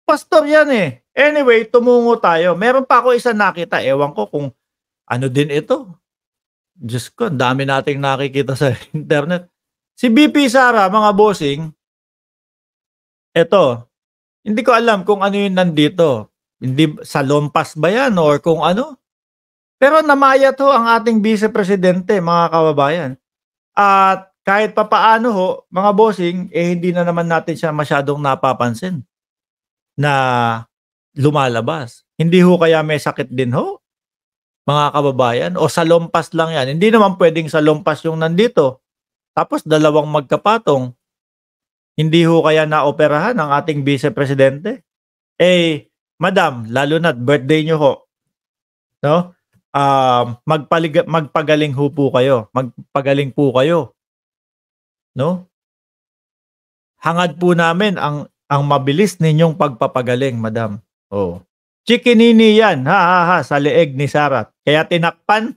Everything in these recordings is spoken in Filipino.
pastor yan eh. Anyway, tumungo tayo. Meron pa ako isa nakita. Ewan ko kung ano din ito. Diyos ko, ang dami nating nakikita sa internet. Si BP Sara, mga bossing, eto, hindi ko alam kung ano yung nandito. Hindi, sa lompas ba yan or kung ano? Pero namayat ho ang ating Vice Presidente, mga kababayan. At kahit papaano ho, mga bossing, hindi na naman natin siya masyadong napapansin na lumalabas. Hindi ho kaya may sakit din ho, mga kababayan? O sa lompas lang yan? Hindi naman pwedeng sa lompas yung nandito. Tapos dalawang magkapatong. Hindi ho kaya naoperahan ang ating Vice Presidente? Madam, lalo na't birthday nyo ho. No? Magpagaling ho po kayo. Magpagaling po kayo. No? Hangad po namin ang mabilis ninyong pagpapagaling, madam. Oh. Chikinini yan, sa leeg ni Sara. Kaya tinakpan.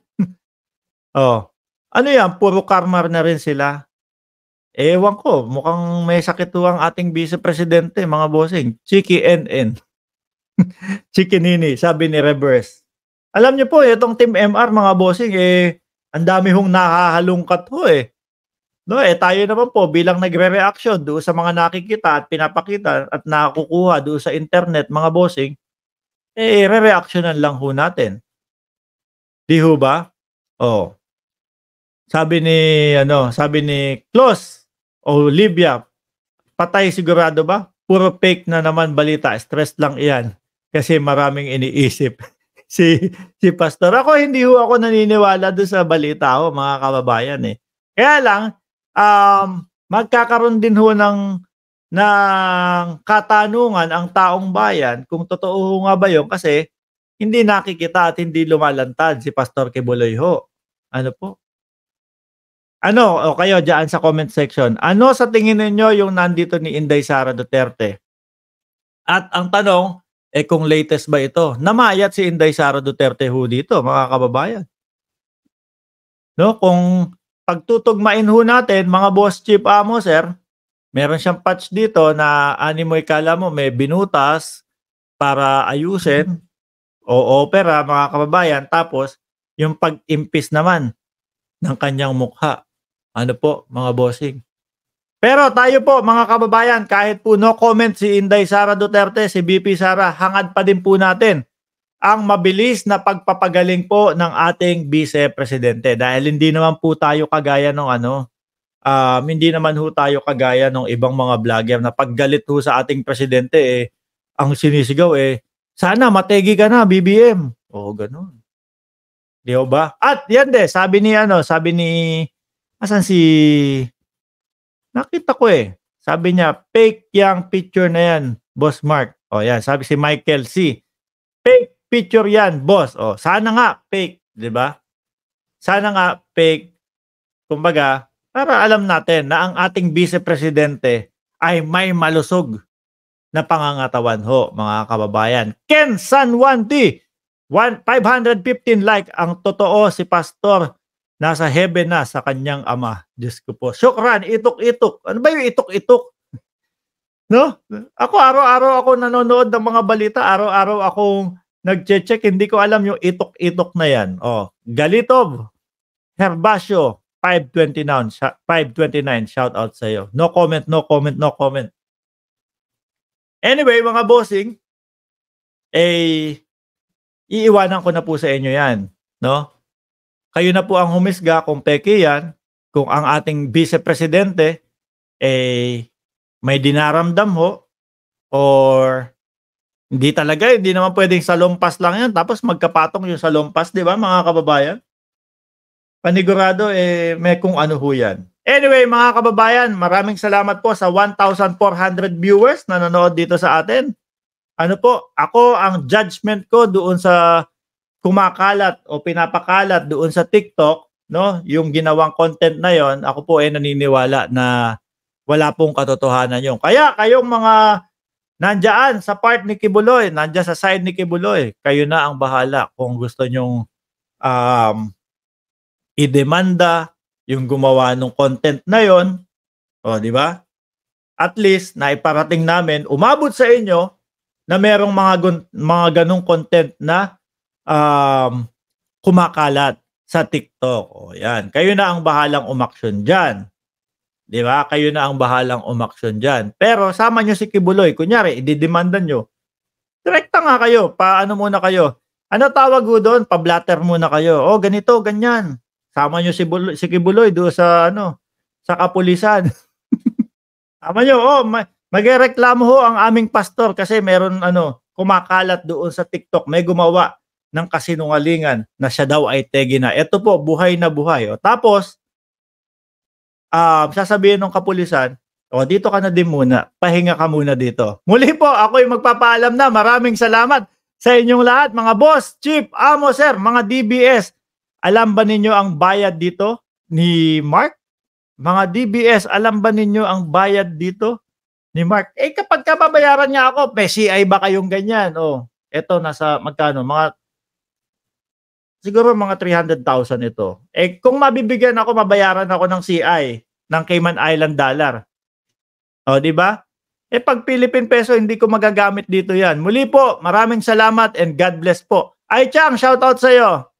Oh. Ano yan? Puro karmar na rin sila. Ewan ko, mukhang may sakit ho ang ating Vice Presidente, mga bossing. Chiki NN. Chikinini, sabi ni Reverse. Alam niyo po, itong Team MR, mga bossing, ang dami hong nakahalungkat ho eh. No, tayo naman po bilang nagre-reaction doon sa mga nakikita at pinapakita at nakukuha doon sa internet, mga bossing, re-reactionan lang ho natin. Di ho ba? Oh. Sabi ni Klaus Olivia, patay sigurado ba? Puro fake na naman balita, stress lang iyan kasi maraming iniisip. si Pastor, hindi ho ako naniniwala doon sa balita ho, mga kababayan eh. Kaya lang, magkakaroon din ho ng katanungan ang taong bayan kung totoo nga ba yun kasi hindi nakikita at hindi lumalantad si Pastor Kibuloy ho. Ano po? O kayo dyan sa comment section, ano sa tingin ninyo yung nandito ni Inday Sara Duterte? At ang tanong, kung latest ba ito? Namayat si Inday Sara Duterte ho dito, mga kababayan. No, kung pagtutugmain ho natin, mga boss chief amo, sir, meron siyang patch dito na animoy kala mo may binutas para ayusin o opera, mga kababayan. Tapos, yung pag-impis naman ng kanyang mukha. Ano po, mga bossing? Pero tayo po, mga kababayan, kahit po no comment si Inday Sara Duterte, si BP Sara, hangad pa din po natin ang mabilis na pagpapagaling po ng ating Vice Presidente. Dahil hindi naman po tayo kagaya ng hindi naman ho tayo kagaya ng ibang mga vlogger na paggalit ho sa ating presidente, ang sinisigaw sana mategi ka na, BBM. O, ganun. Di ba? At yan sabi ni asan si nakita ko sabi niya fake yung picture na yan, Boss Mark. O yan, sabi si Michael C. Fake picture yan, boss. O sana nga fake, di ba? Sana nga fake. Kumbaga, para alam natin na ang ating Vice Presidente ay may malusog na pangangatawan ho, mga kababayan. Ken San Juan T. 515 like. Ang totoo si Pastor nasa heaven na sa kanyang ama. Diyos ko po. Syukran, itok-itok. Ano ba yung itok-itok? No? Ako, araw-araw ako nanonood ng mga balita. Araw-araw akong nag-check. Hindi ko alam yung itok-itok na yan. Galitov, Herbacio, 529. Shout out sa iyo. No comment, no comment, no comment. Anyway, mga bossing, iiwanan ko na po sa inyo yan. No? Kayo na po ang humisga kung peke yan, kung ang ating Vice Presidente may dinaramdam ho, or hindi naman pwedeng salompas lang yan, tapos magkapatong yung salompas, di ba mga kababayan? Panigurado may kung ano ho yan. Anyway, mga kababayan, maraming salamat po sa 1,400 viewers na nanonood dito sa atin. Ano po, ako ang judgment ko doon sa kumakalat o pinapakalat doon sa TikTok, no, yung ginawang content na yon, ako po naniniwala na wala pong katotohanan yun. Kaya kayong mga nandyan sa part ni Kibuloy, nandyan sa side ni Kibuloy, kayo na ang bahala kung gusto nyong idemanda yung gumawa ng content na yon, di ba? At least naiparating namin, umabot sa inyo na merong mga gano'ng content na, kumakalat sa TikTok. O 'yan, kayo na ang bahalang umaksyon diyan, 'di ba? Kayo na ang bahalang umaksyon diyan. Pero sama niyo si Kibuloy, kunyari idedemanda niyo, direkta nga kayo, paano muna kayo, ano tawag ho do'n, pa-blatter muna kayo, "Oh, ganito, ganyan." Sama niyo si Kibuloy doon sa ano, sa kapulisan. Sama niyo, "Oh, magrereklamo ho ang aming pastor kasi meron ano, kumakalat doon sa TikTok, may gumawa ng kasinungalingan na siya daw ay tegi na. Eto po, buhay na buhay." O tapos, sasabihin nung kapulisan, "O dito ka na din muna, pahinga ka muna dito." Muli po, ako'y magpapaalam na. Maraming salamat sa inyong lahat mga boss, chief, amo, sir, mga DBS. Alam ba ninyo ang bayad dito ni Mark? Mga DBS, alam ba ninyo ang bayad dito ni Mark? Eh, kapagka babayaran niya ako, may CI ba kayong ganyan? Oh, eto nasa magkano, siguro mga 300,000 ito. Eh, kung mabibigyan ako, mabayaran ako ng CI ng Cayman Island dollar. O, 'di ba? Eh, 'pag Philippine peso hindi ko magagamit dito 'yan. Muli po, maraming salamat and God bless po. Ay Chang, shoutout sa'yo.